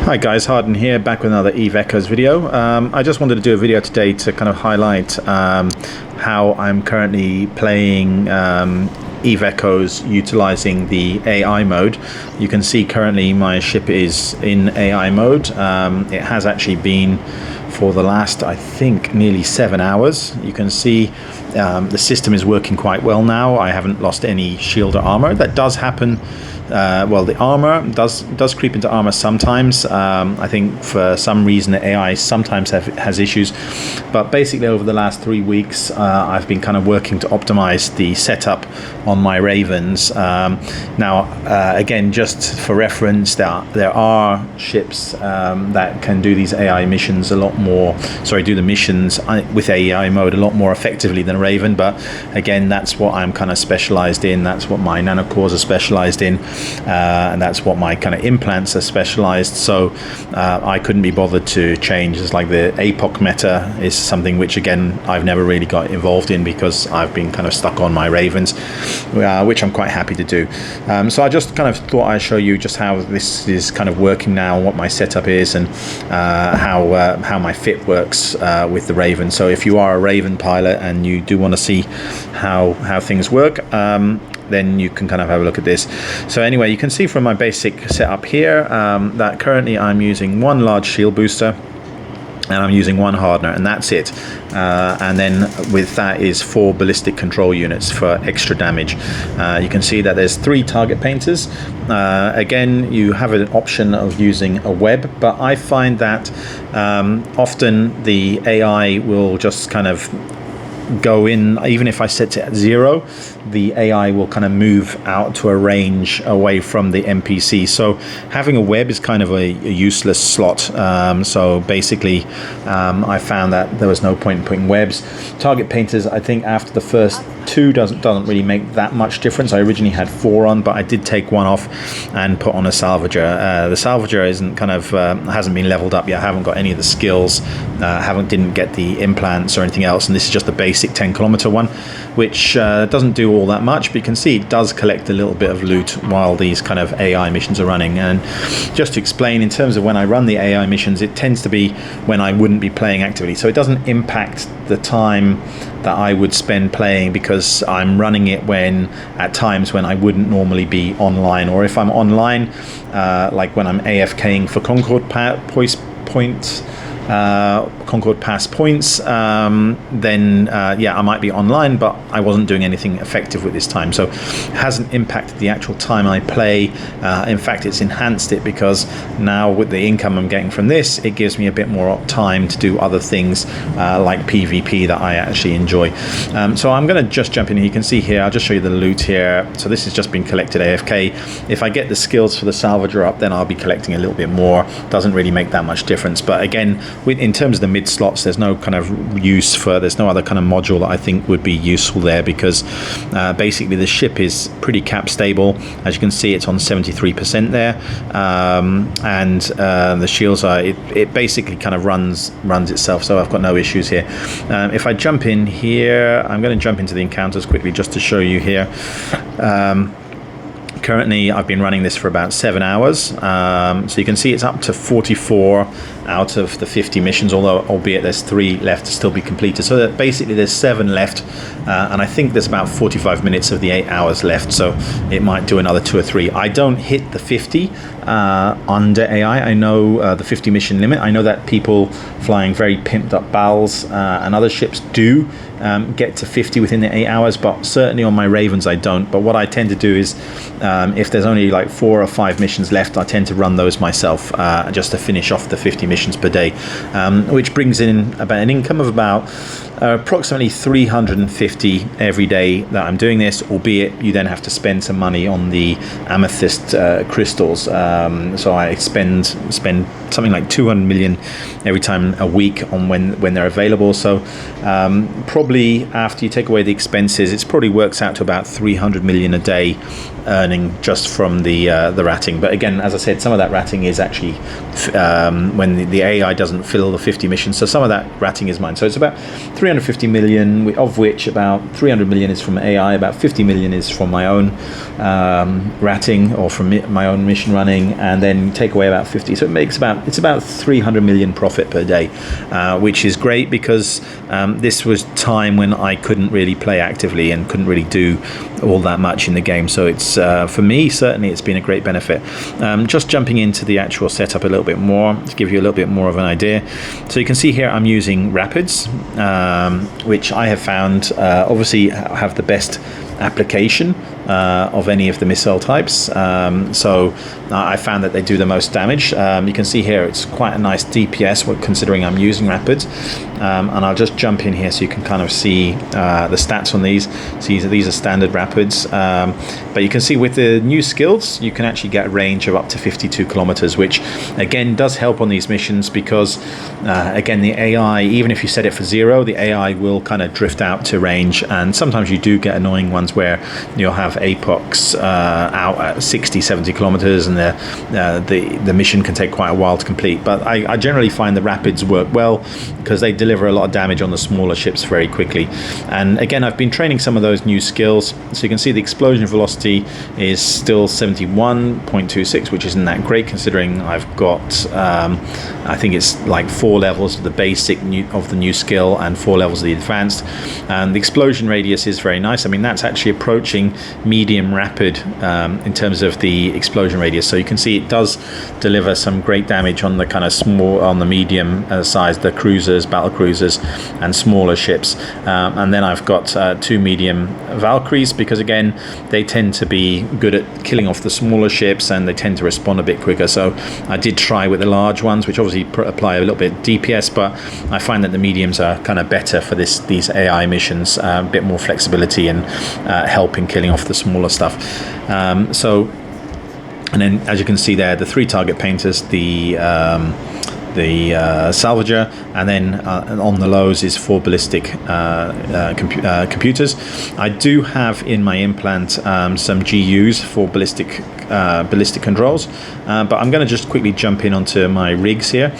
Hi guys, Harden here, back with another Eve Echoes video. I just wanted to do a video today to kind of highlight how I'm currently playing Eve Echoes utilizing the AI mode. You can see currently my ship is in AI mode. It has actually been for the last, I think, nearly 7 hours. You can see the system is working quite well now. I haven't lost any shield or armor. That does happen. Well, the armor does creep into armor sometimes. I think for some reason the AI sometimes has issues, but basically over the last 3 weeks I've been kind of working to optimize the setup on my Ravens. Now again, just for reference, there are ships that can do these AI missions a lot more, do the missions with AI mode a lot more effectively than Raven, but again, that's what I'm kind of specialized in. That's what my nanocores are specialized in. And that's what my kind of implants are specialized, so I couldn't be bothered to change. It's like the APOC meta is something which again I've never really got involved in because I've been kind of stuck on my Ravens, which I'm quite happy to do. So I just kind of thought I'd show you just how this is kind of working now, what my setup is, and how my fit works with the Raven. So if you are a Raven pilot and you do want to see how things work, then you can kind of have a look at this. So anyway, you can see from my basic setup here that currently I'm using one large shield booster and I'm using one hardener, and that's it. And then with that is 4 ballistic control units for extra damage. You can see that there's 3 target painters. Again, you have an option of using a web, but I find that often the AI will just kind of go in. Even if I set it at 0, the AI will kind of move out to a range away from the NPC. So having a web is kind of a useless slot. So basically I found that there was no point in putting webs. Target painters, I think after the first 2 doesn't really make that much difference. I originally had 4 on, but I did take 1 off and put on a salvager. The salvager isn't kind of hasn't been leveled up yet. I haven't got any of the skills, didn't get the implants or anything else, and this is just the basic 10-kilometer one, which doesn't do all that much, but you can see it does collect a little bit of loot while these kind of AI missions are running. And just to explain, in terms of when I run the AI missions, it tends to be when I wouldn't be playing actively, so it doesn't impact the time that I would spend playing, because I'm running it at times when I wouldn't normally be online, or if I'm online, like when I'm AFKing for Concord Pass points, then yeah, I might be online, but I wasn't doing anything effective with this time, so it hasn't impacted the actual time I play. In fact, it's enhanced it, because now with the income I'm getting from this, it gives me a bit more time to do other things like PvP that I actually enjoy. So I'm going to just jump in here. You can see here, I'll just show you the loot here. So this has just been collected AFK. If I get the skills for the salvager up, then I'll be collecting a little bit more. Doesn't really make that much difference, but again, in terms of the mid slots, there's no kind of there's no other kind of module that I think would be useful there, because basically the ship is pretty cap stable. As you can see, it's on 73% there, and the shields are, it basically kind of runs itself, so I've got no issues here. If I jump in here, I'm going to jump into the encounters quickly just to show you here. Currently I've been running this for about 7 hours, so you can see it's up to 44 out of the 50 missions, albeit there's 3 left to still be completed, so that basically there's 7 left, and I think there's about 45 minutes of the 8 hours left, so it might do another 2 or 3. I don't hit the 50 under AI. I know the 50 mission limit. I know that people flying very pimped up BALs and other ships do get to 50 within the 8 hours, but certainly on my Ravens I don't. But what I tend to do is, if there's only like 4 or 5 missions left, I tend to run those myself, just to finish off the 50 missions per day, which brings in about an income of about approximately 350 every day that I'm doing this, albeit you then have to spend some money on the amethyst crystals. So I spend something like 200 million every time a week on when they're available. So probably after you take away the expenses, it probably works out to about 300 million a day earning just from the ratting. But again, as I said, some of that ratting is actually when the AI doesn't fill the 50 missions, so some of that ratting is mine. So it's about 350 million, of which about 300 million is from AI, about 50 million is from my own ratting or from my own mission running, and then take away about 50. So it's about 300 million profit per day, which is great because this was time when I couldn't really play actively and couldn't really do all that much in the game. So it's for me, certainly it's been a great benefit. Just jumping into the actual setup a little bit more to give you a little bit more of an idea. So you can see here I'm using Rapids, which I have found obviously have the best application of any of the missile types. So I found that they do the most damage. You can see here it's quite a nice DPS considering I'm using Rapids. And I'll just jump in here so you can kind of see the stats on these. See, these are standard Rapids. But you can see with the new skills, you can actually get a range of up to 52 kilometers, which again does help on these missions because again, the AI, even if you set it for 0, the AI will kind of drift out to range. And sometimes you do get annoying ones where you'll have APOCs out at 60, 70 kilometers and the mission can take quite a while to complete. But I generally find the Rapids work well because they deliver a lot of damage on the smaller ships very quickly. And again, I've been training some of those new skills. So you can see the explosion velocity is still 71.26, which isn't that great considering I've got, I think it's like 4 levels of the basic of the new skill and 4 levels of the advanced. And the explosion radius is very nice. I mean, that's actually approaching medium rapid in terms of the explosion radius. So you can see it does deliver some great damage on the kind of small, on the medium size, the cruisers, battle cruisers and smaller ships. And then I've got 2 medium Valkyries because again, they tend to be good at killing off the smaller ships and they tend to respond a bit quicker. So I did try with the large ones, which obviously apply a little bit DPS, but I find that the mediums are kind of better for these AI missions, a bit more flexibility and help in killing off the smaller stuff. And then as you can see there, the 3 target painters, the salvager, and then on the lows is 4 ballistic computers. I do have in my implant some GUs for ballistic controls, but I'm going to just quickly jump in onto my rigs here.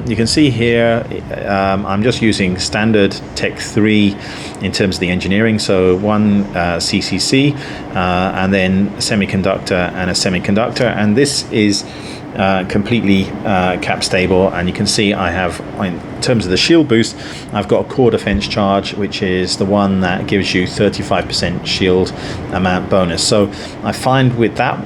You can see here I'm just using standard Tech 3 in terms of the engineering, so 1 CCC and then semiconductor and a semiconductor, and this is completely cap stable. And you can see I have, in terms of the shield boost, I've got a core defense charge, which is the one that gives you 35% shield amount bonus. So I find with that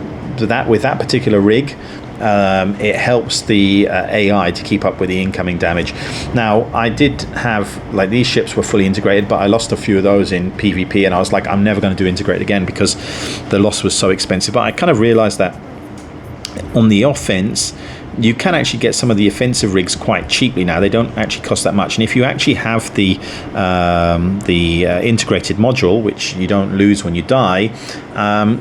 particular rig, it helps the AI to keep up with the incoming damage. Now, I did have, like, these ships were fully integrated, but I lost a few of those in PvP, and I was like, I'm never going to do integrate again because the loss was so expensive. But I kind of realized that on the offense, you can actually get some of the offensive rigs quite cheaply now. They don't actually cost that much, and if you actually have the integrated module, which you don't lose when you die,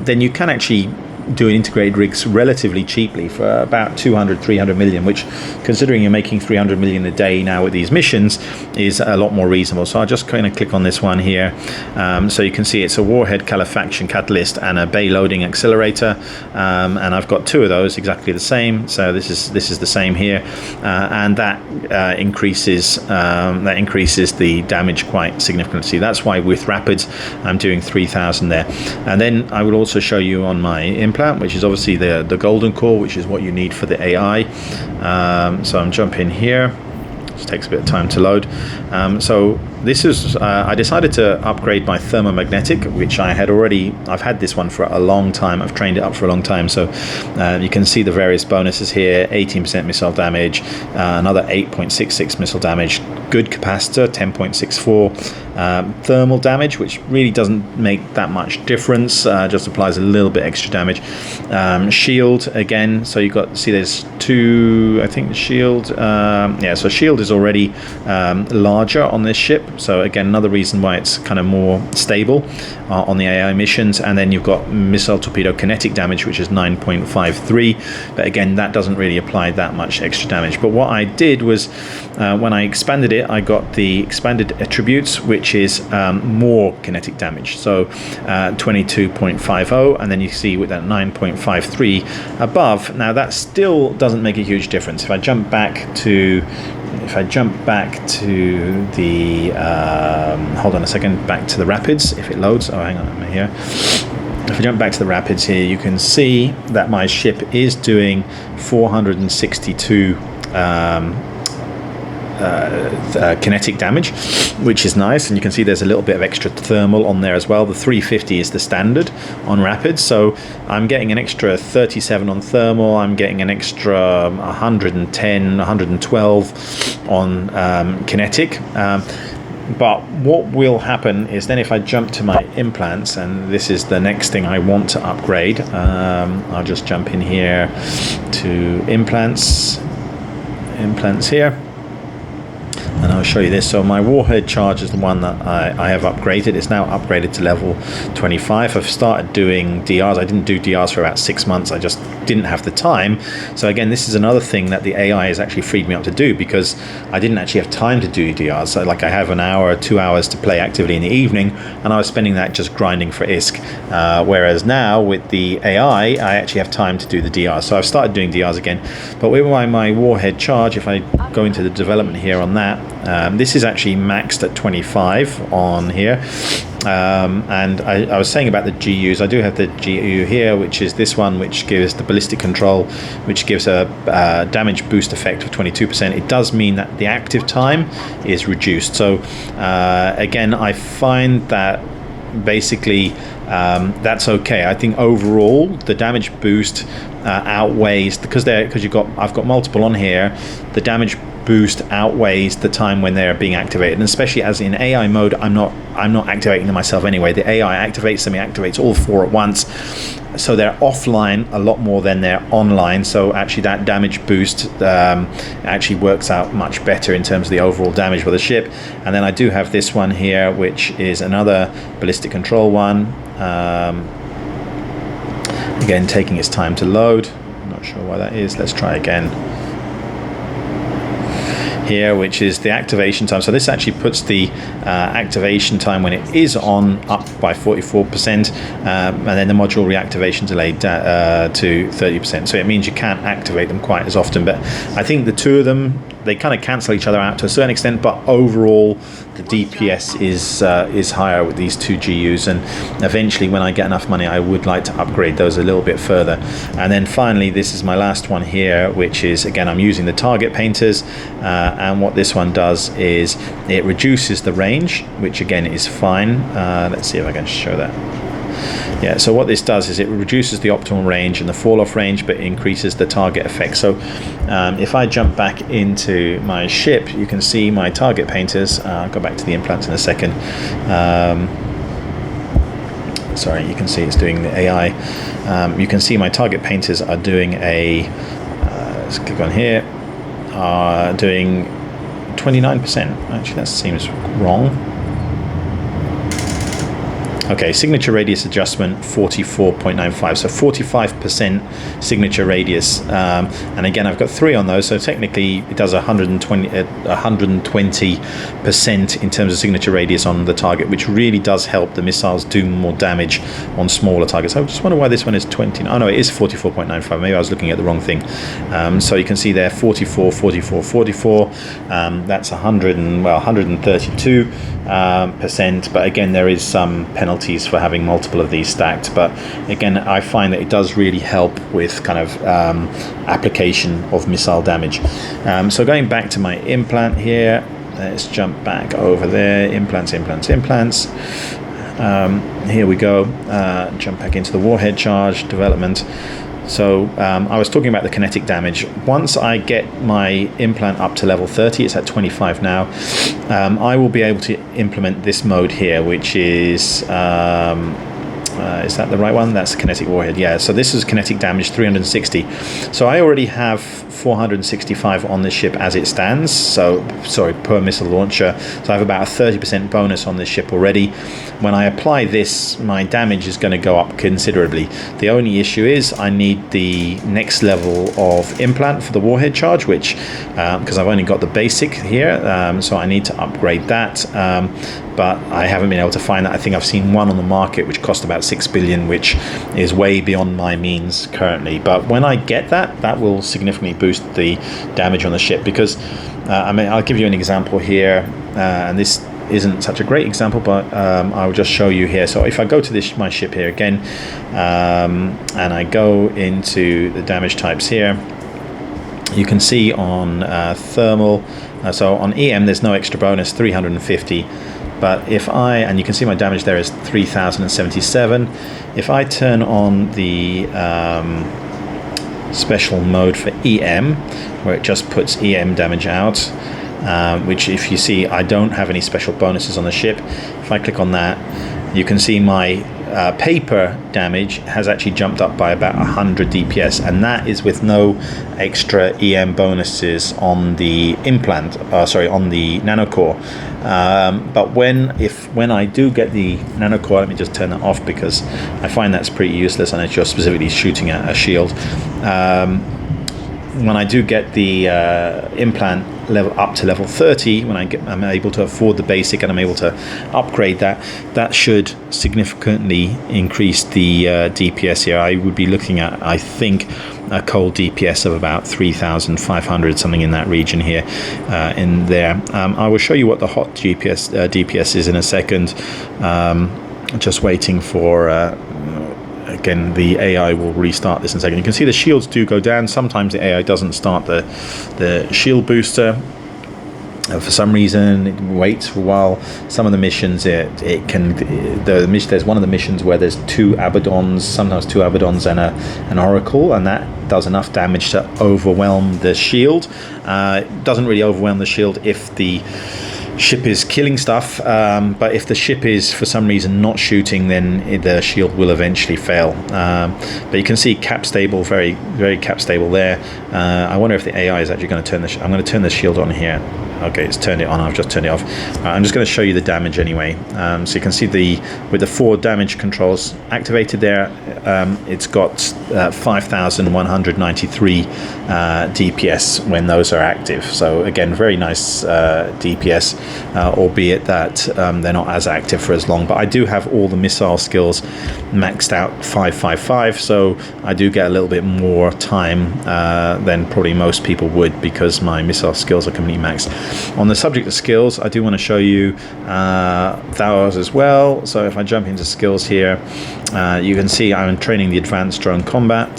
then you can actually do integrated rigs relatively cheaply for about 200-300 million, which, considering you're making 300 million a day now with these missions, is a lot more reasonable. So I'll just kind of click on this one here. So you can see it's a warhead calefaction catalyst and a bay loading accelerator, and I've got 2 of those exactly the same. So this is the same here, and that increases the damage quite significantly. That's why with Rapids I'm doing 3,000 there. And then I will also show you on my implant, which is obviously the golden core, which is what you need for the AI. So I'm jumping here. It takes a bit of time to load. So this is I decided to upgrade my thermomagnetic, which I've had this one for a long time. I've trained it up for a long time. So you can see the various bonuses here: 18% missile damage, another 8.66 missile damage, good capacitor 10.64, thermal damage, which really doesn't make that much difference, just applies a little bit extra damage. Shield again, so you got, see there's 2, I think, shield. So shield is already larger on this ship, so again, another reason why it's kind of more stable on the AI missions. And then you've got missile torpedo kinetic damage, which is 9.53, but again, that doesn't really apply that much extra damage. But what I did was, when I expanded it, I got the expanded attributes, which which is more kinetic damage. So 22.50, and then you see with that 9.53 above. Now that still doesn't make a huge difference. If I jump back to the hold on a second, back to the rapids, if it loads. Oh, hang on, I'm here. If I jump back to the rapids here, you can see that my ship is doing 462 kinetic damage, which is nice, and you can see there's a little bit of extra thermal on there as well. The 350 is the standard on rapids, so I'm getting an extra 37 on thermal. I'm getting an extra 110, 112 on kinetic. But what will happen is then if I jump to my implants, and this is the next thing I want to upgrade, I'll just jump in here to implants here, and I'll show you this. So my warhead charge is the one that I have upgraded. It's now upgraded to level 25. I've started doing DRs. I didn't do DRs for about 6 months. I just didn't have the time. So again, this is another thing that the AI has actually freed me up to do, because I didn't actually have time to do DRs. So like I have an hour or 2 hours to play actively in the evening, and I was spending that just grinding for ISK. Whereas now with the AI, I actually have time to do the DRs. So I've started doing DRs again. But with my warhead charge, if I go into the development here on that, this is actually maxed at 25 on here. And I was saying about the GUs. I do have the GU here, which is this one, which gives the ballistic control, which gives a damage boost effect of 22%. It does mean that the active time is reduced. So again, I find that basically that's okay. I think overall the damage boost outweighs, because I've got multiple on here. The damage boost outweighs the time when they're being activated, and especially as in AI mode, I'm not activating them myself anyway. The AI activates them. It activates all 4 at once, so they're offline a lot more than they're online. So actually that damage boost actually works out much better in terms of the overall damage for the ship. And then I do have this one here, which is another ballistic control one, again taking its time to load. I'm not sure why that is. Let's try again here, which is the activation time. So this actually puts the activation time when it is on up by 44%, and then the module reactivation delay to 30%. So it means you can't activate them quite as often. But I think the two of them, they kind of cancel each other out to a certain extent, but overall the DPS is higher with these two GUs, and eventually when I get enough money I would like to upgrade those a little bit further. And then finally, this is my last one here, which is, again, I'm using the target painters, and what this one does is it reduces the range, which again is fine. Let's see if I can show that. Yeah, so what this does is it reduces the optimal range and the fall off range, but increases the target effect. So if I jump back into my ship, you can see my target painters. I'll go back to the implants in a second. Sorry, you can see it's doing the AI. You can see my target painters are doing a, let's click on here, doing 29%. Actually, that seems wrong. Okay, signature radius adjustment 44.95, so 45% signature radius, and again I've got 3 on those, so technically it does 120% in terms of signature radius on the target, which really does help the missiles do more damage on smaller targets. I just wonder why this one is 20. Oh no, it is 44.95. Maybe I was looking at the wrong thing. So you can see there 44, 44, 44. That's 132%, but again there is some penalties for having multiple of these stacked. But again, I find that it does really help with kind of application of missile damage. So going back to my implant here, let's jump back over there. Implants. Here we go. Jump back into the warhead charge development. So I was talking about the kinetic damage. Once I get my implant up to level 30, it's at 25 now, I will be able to implement this mode here, which is that the right one? That's the kinetic warhead. Yeah, so this is kinetic damage 360. So I already have 465 on this ship as it stands, so sorry, per missile launcher. So I have about a 30% bonus on this ship already. When I apply this, my damage is going to go up considerably. The only issue is I need the next level of implant for the warhead charge, which because I've only got the basic here, so I need to upgrade that. but I haven't been able to find that. I think I've seen one on the market which cost about 6 billion, which is way beyond my means currently. But when I get that, that will significantly boost the damage on the ship, because I mean, I'll give you an example here, and this isn't such a great example, but I'll just show you here. So if I go to my ship here again, and I go into the damage types here, you can see on thermal, so on EM there's no extra bonus, 350, but if and you can see my damage there is 3077. If I turn on the special mode for EM, where it just puts EM damage out, which if you see, I don't have any special bonuses on the ship. If I click on that, you can see my paper damage has actually jumped up by about 100 DPS, and that is with no extra EM bonuses on the implant, on the nanocore. But when I do get the nanocore, let me just turn that off because I find that's pretty useless and it's just specifically shooting at a shield. When I do get the implant level up to level 30, when I'm able to afford the basic and I'm able to upgrade that should significantly increase the DPS here. I would be looking at, I think, a cold DPS of about 3,500, something in that region here, in there. I will show you what the hot DPS is in a second. Just waiting for again, the AI will restart this in a second. You can see the shields do go down. Sometimes the AI doesn't start the shield booster. For some reason, it waits for a while. Some of the missions, there's one of the missions where there's sometimes two Abaddons and an Oracle, and that does enough damage to overwhelm the shield. It doesn't really overwhelm the shield if the ship is killing stuff, but if the ship is for some reason not shooting, then the shield will eventually fail. But you can see cap stable, very very cap stable there. I wonder if the AI is actually going to turn I'm going to turn the shield on here. Okay, it's turned it on. I've just turned it off. I'm just going to show you the damage anyway. So you can see with the 4 damage controls activated there, it's got 5,193 DPS when those are active. So again, very nice DPS, albeit that they're not as active for as long. But I do have all the missile skills maxed out 555, so I do get a little bit more time than probably most people would, because my missile skills are completely maxed. On the subject of skills, I do want to show you those as well. So if I jump into skills here, you can see I'm training the advanced drone combat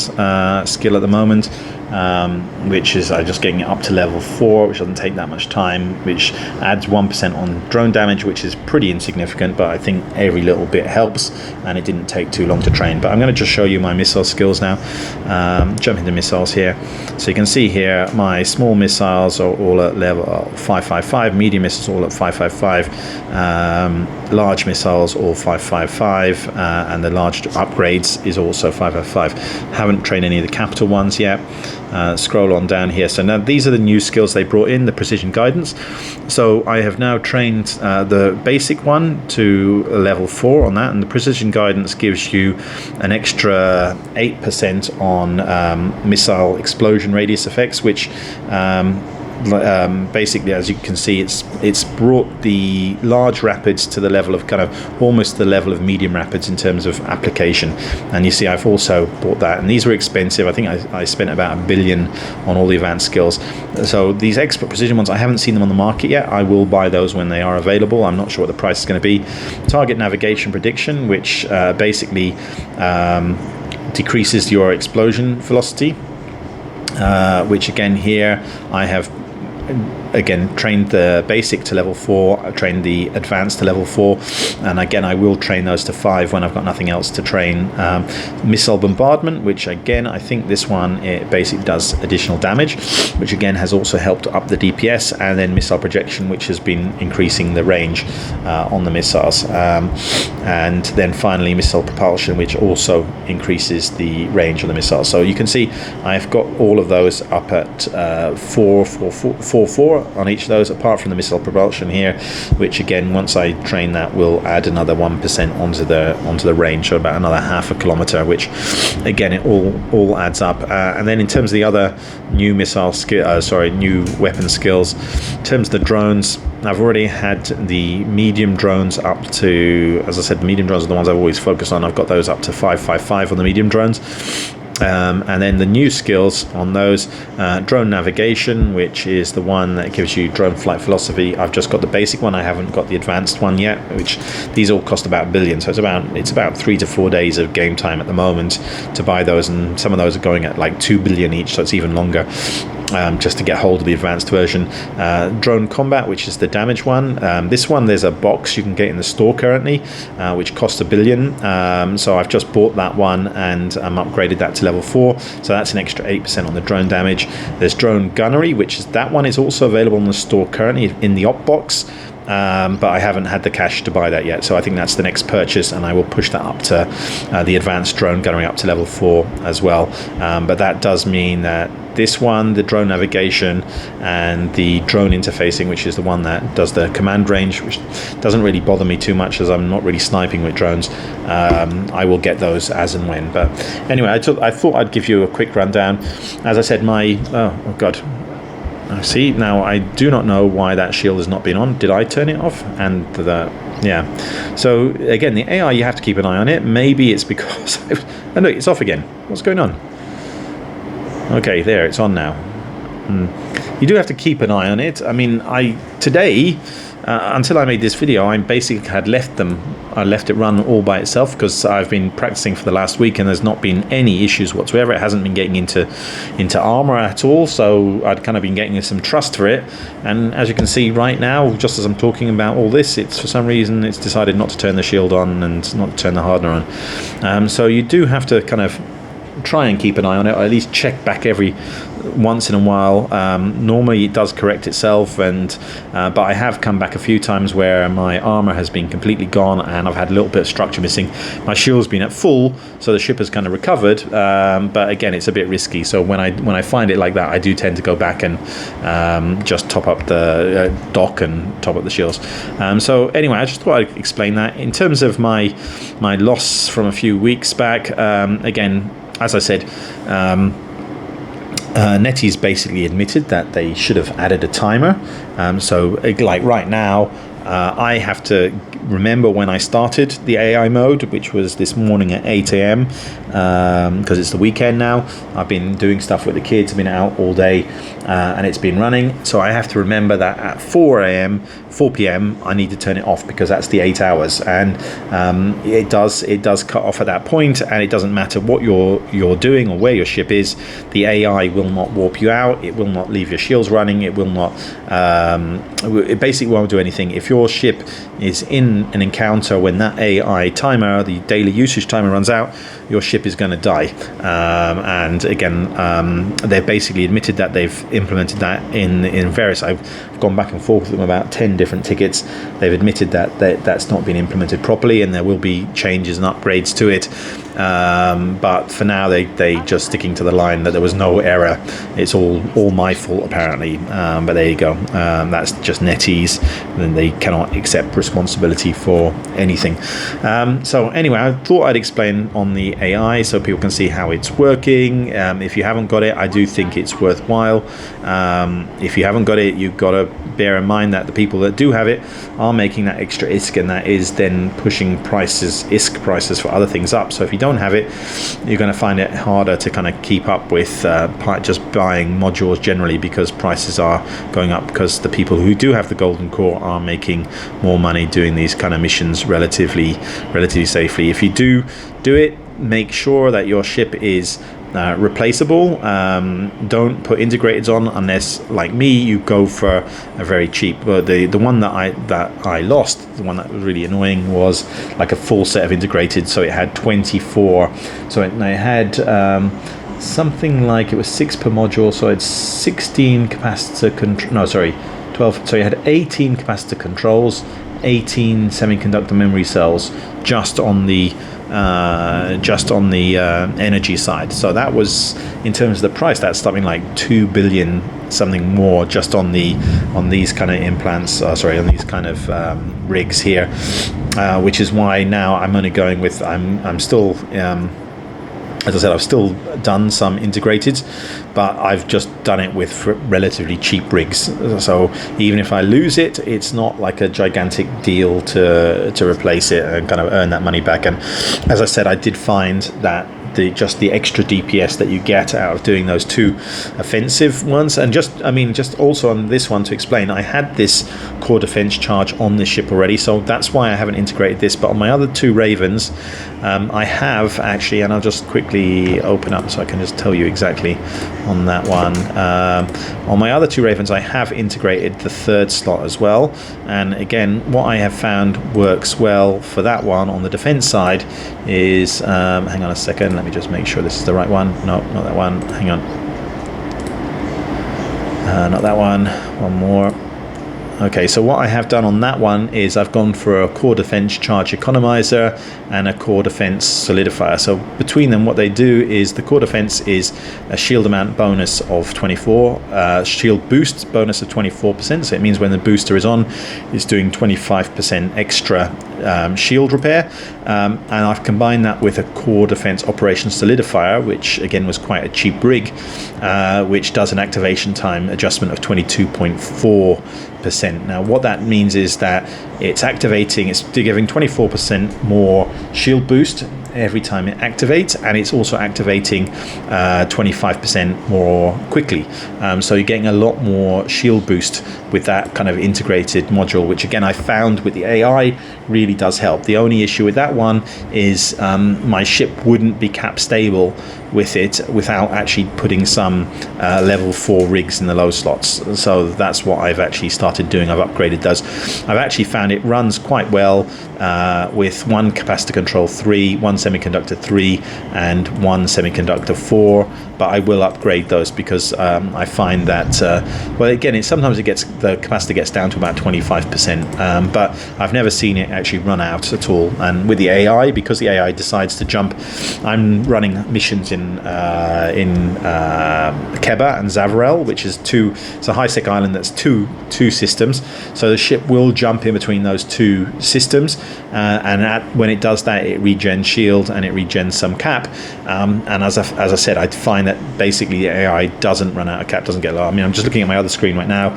skill at the moment, which is just getting it up to level 4, which doesn't take that much time, which adds 1% on drone damage, which is pretty insignificant, but I think every little bit helps, and it didn't take too long to train. But I'm going to just show you my missile skills now. Jump into missiles here. So you can see here my small missiles are all at level 555, medium missiles all at 555, large missiles all 555, and the large upgrades is also 555. Haven't trained any of the capital ones yet. Scroll on down here. So now these are the new skills they brought in, the precision guidance. So I have now trained the basic one to level 4 on that, and the precision guidance gives you an extra 8% on missile explosion radius effects, which basically, as you can see, it's brought the large rapids to the level of kind of almost the level of medium rapids in terms of application. And you see I've also bought that, and these were expensive. I think I spent about $1 billion on all the advanced skills. So these expert precision ones, I haven't seen them on the market yet. I will buy those when they are available. I'm not sure what the price is going to be. Target navigation prediction, which basically decreases your explosion velocity, which again here I have again trained the basic to level 4, I trained the advanced to level 4, and again I will train those to 5 when I've got nothing else to train. Missile bombardment, which again I think this one, it basically does additional damage, which again has also helped up the DPS, and then missile projection, which has been increasing the range on the missiles, and then finally missile propulsion, which also increases the range of the missiles. So you can see I've got all of those up at 4 on each of those, apart from the missile propulsion here, which again once I train that will add another 1% onto the range, so about another half a kilometer, which again it all adds up. And then in terms of the other new new weapon skills, in terms of the drones, I've already had the medium drones up to, as I said, the medium drones are the ones I've always focused on. I've got those up to 555 on the medium drones. And then the new skills on those, drone navigation, which is the one that gives you drone flight philosophy. I've just got the basic one. I haven't got the advanced one yet, which these all cost about $1 billion. So it's about 3 to 4 days of game time at the moment to buy those, and some of those are going at like $2 billion each, so it's even longer. Just to get hold of the advanced version. Drone combat, which is the damage one. This one, there's a box you can get in the store currently, which costs $1 billion. So I've just bought that one and upgraded that to level 4. So that's an extra 8% on the drone damage. There's drone gunnery, which is that one is also available in the store currently in the op box. But I haven't had the cash to buy that yet, so I think that's the next purchase, and I will push that up to the advanced drone gunnery up to level 4 as well. But that does mean that this one, the drone navigation and the drone interfacing, which is the one that does the command range, which doesn't really bother me too much as I'm not really sniping with drones. I will get those as and when. But anyway, I thought I'd give you a quick rundown. As I said, oh god. See, now I do not know why that shield has not been on. Did I turn it off? And yeah. So again, the AI, you have to keep an eye on it. Maybe it's because oh no, it's off again. What's going on? Okay, there, it's on now. You do have to keep an eye on it. I mean, today, until I made this video, I basically had left it run all by itself because I've been practicing for the last week and there's not been any issues whatsoever. It hasn't been getting into armor at all, so I'd kind of been getting some trust for it. And as you can see right now, just as I'm talking about all this, it's for some reason it's decided not to turn the shield on and not to turn the hardener on. So you do have to kind of try and keep an eye on it, or at least check back every once in a while. Normally it does correct itself, but I have come back a few times where my armor has been completely gone and I've had a little bit of structure missing. My shield's been at full, so the ship has kind of recovered, but again, it's a bit risky. So when I find it like that, I do tend to go back and just top up the dock and top up the shields. So anyway, I just thought I'd explain that. In terms of my loss from a few weeks back, again, as I said, NetEase basically admitted that they should have added a timer. So like right now, I have to remember when I started the AI mode, which was this morning at 8 a.m. Because it's the weekend now. I've been doing stuff with the kids, I've been out all day, and it's been running. So I have to remember that at 4 p.m. I need to turn it off because that's the 8 hours, and it does cut off at that point, and it doesn't matter what you're doing or where your ship is. The AI will not warp you out. It will not leave your shields running. It will not. It basically won't do anything. If your ship is in an encounter when that AI timer, the daily usage timer, runs out, your ship is going to die. And again, they've basically admitted that they've implemented that in various. I've gone back and forth with them about 10 different tickets. They've admitted that that's not been implemented properly, and there will be changes and upgrades to it. But for now, they just sticking to the line that there was no error. It's all my fault apparently. But there you go. That's just NetEase, and they cannot accept responsibility for anything. So anyway, I thought I'd explain on the AI so people can see how it's working. If you haven't got it, I do think it's worthwhile. If you haven't got it, you've got to bear in mind that the people that do have it are making that extra ISK, and that is then pushing ISK prices for other things up. So if you don't have it, you're going to find it harder to kind of keep up with just buying modules generally, because prices are going up because the people who do have the golden core are making more money doing these kind of missions relatively safely. If you do it, make sure that your ship is replaceable. Don't put integrateds on unless, like me, you go for a very cheap. The one that I lost, the one that was really annoying, was like a full set of integrated. So it had 24. So it had something like, it was 6 per module. So it's 16 capacitor control. No, sorry, 12. So you had 18 capacitor controls, 18 semiconductor memory cells just on the energy side. So that was, in terms of the price, that's something like 2 billion something more just on these kind of implants, on these kind of rigs here, which is why now I'm only going with, I'm still As I said, I've still done some integrated, but I've just done it with relatively cheap rigs. So even if I lose it, it's not like a gigantic deal to replace it and kind of earn that money back. And as I said, I did find that just the extra DPS that you get out of doing those two offensive ones, and just also on this one to explain, I had this core defense charge on this ship already, so that's why I haven't integrated this. But on my other two Ravens, I have actually, and I'll just quickly open up so I can just tell you exactly on that one. On my other two Ravens, I have integrated the third slot as well, and again, what I have found works well for that one on the defense side is, hang on a second, let me just make sure this is the right one. No, not that one. Hang on. Not that one. One more. Okay, so what I have done on that one is I've gone for a core defense charge economizer and a core defense solidifier. So between them, what they do is the core defense is a shield amount bonus of 24, shield boost bonus of 24%. So it means when the booster is on, it's doing 25% extra shield repair. And I've combined that with a core defense operation solidifier, which again was quite a cheap rig, which does an activation time adjustment of 22.4%. Now what that means is that it's giving 24% more shield boost every time it activates, and it's also activating 25% more quickly. So you're getting a lot more shield boost with that kind of integrated module, which again I found with the AI really does help. The only issue with that one is my ship wouldn't be cap stable with it without actually putting some level 4 rigs in the low slots. So that's what I've actually started doing. I've upgraded those. I've actually found it runs quite well with one capacitor control 3, one semiconductor 3, and one semiconductor 4. But I will upgrade those because I find that well, again, the capacitor gets down to about 25%, but I've never seen it actually run out at all. And with the AI, because the AI decides to jump, I'm running missions in Keba and Zavarel, which is it's a high-sec island that's two systems. So the ship will jump in between those two systems, and when it does that, it regens shield and it regens some cap. And as I said, I find that basically the AI doesn't run out of cap, doesn't get low. I mean, I'm just looking at my other screen right now,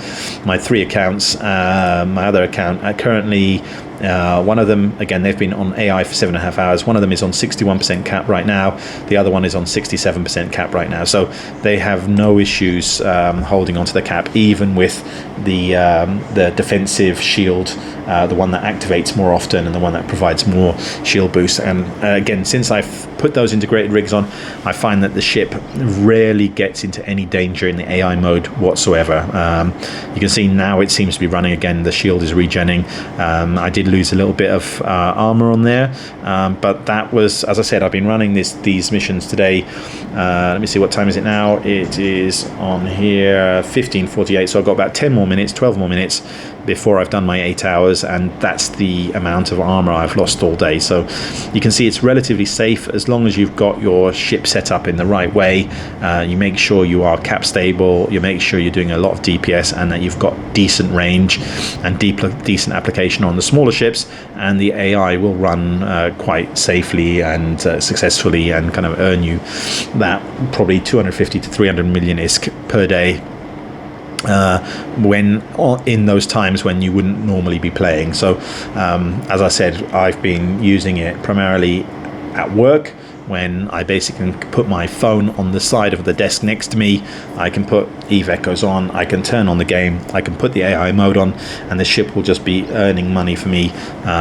my 3 accounts. My other account currently, one of them, again, they've been on AI for 7.5 hours. One of them is on 61% cap right now. The other one is on 67% cap right now. So they have no issues holding onto the cap, even with the defensive shield, the one that activates more often and the one that provides more shield boost. And again, since I've put those integrated rigs on, I find that the ship rarely gets into any danger in the AI mode whatsoever. You can see now it seems to be running again. The shield is regenning. I did lose a little bit of armor on there, but that was, as I said, I've been running these missions today. Let me see, what time is it now? It is on here 15:48, so I've got about 10 more minutes, 12 more minutes before I've done my 8 hours, and that's the amount of armor I've lost all day. So you can see it's relatively safe as long as you've got your ship set up in the right way. You make sure you are cap stable, you make sure you're doing a lot of DPS, and that you've got decent range and decent application on the smaller ships, and the AI will run quite safely and successfully, and kind of earn you that probably 250 to 300 million ISK per day, when in those times when you wouldn't normally be playing. So as I said, I've been using it primarily at work, when I basically can put my phone on the side of the desk next to me. I can put Eve Echoes on, I can turn on the game, I can put the AI mode on, and the ship will just be earning money for me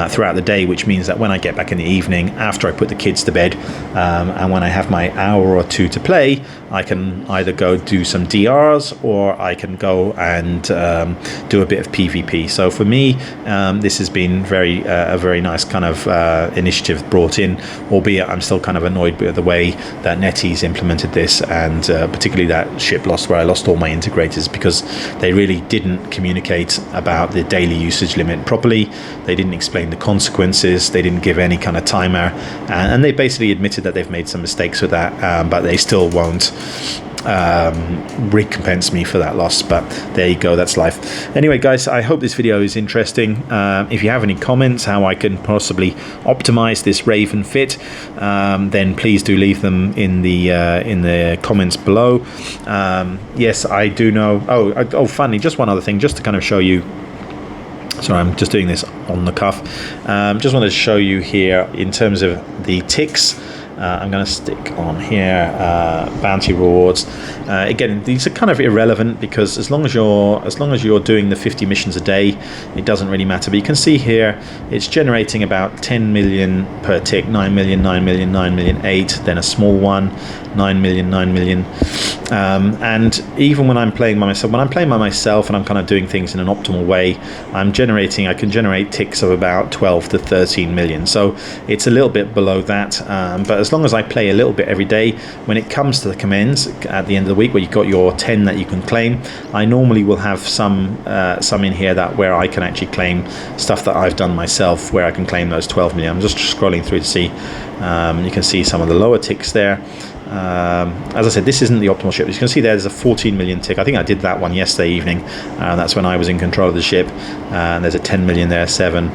throughout the day, which means that when I get back in the evening after I put the kids to bed, and when I have my hour or two to play, I can either go do some DRs or I can go and do a bit of PvP. So for me, this has been a very nice kind of initiative brought in, albeit I'm still kind of annoyed with the way that NetEase implemented this, and particularly that ship loss where I lost all my integrators, because they really didn't communicate about the daily usage limit properly. They didn't explain the consequences, they didn't give any kind of timer, and they basically admitted that they've made some mistakes with that, but they still won't recompense me for that loss, but there you go, that's life. Anyway guys, I hope this video is interesting. If you have any comments how I can possibly optimize this Raven fit, then please do leave them in the comments below. Yes, I do know. Oh funny, just one other thing, just to kind of show you. Sorry, I'm just doing this on the cuff. Just wanted to show you here in terms of the ticks. I'm going to stick on here bounty rewards. Again, these are kind of irrelevant, because as long as you're doing the 50 missions a day, it doesn't really matter. But you can see here it's generating about 10 million per tick, 9 million, 9 million, 9 million, 8, then a small one, 9 million, 9 million. And even when I'm playing by myself, and I'm kind of doing things in an optimal way, I can generate ticks of about 12 to 13 million. So it's a little bit below that, but as long as I play a little bit every day, when it comes to the commends at the end of the week where you've got your 10 that you can claim, I normally will have some in here where I can actually claim stuff that I've done myself, where I can claim those 12 million. I'm just scrolling through to see. You can see some of the lower ticks there. As I said, this isn't the optimal ship. You can see there's a 14 million tick. I think I did that one yesterday evening. That's when I was in control of the ship. And there's a 10 million there, 7,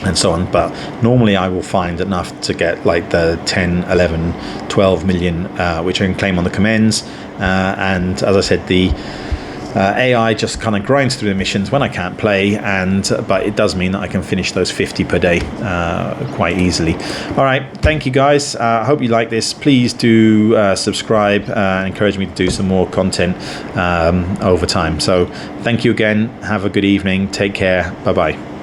and so on. But normally I will find enough to get like the 10, 11, 12 million, which I can claim on the commends. And as I said, the AI just kind of grinds through the missions when I can't play, but it does mean that I can finish those 50 per day quite easily. All right, thank you guys. I hope you like this. Please do subscribe and encourage me to do some more content over time. So thank you again. Have a good evening. Take care. Bye bye.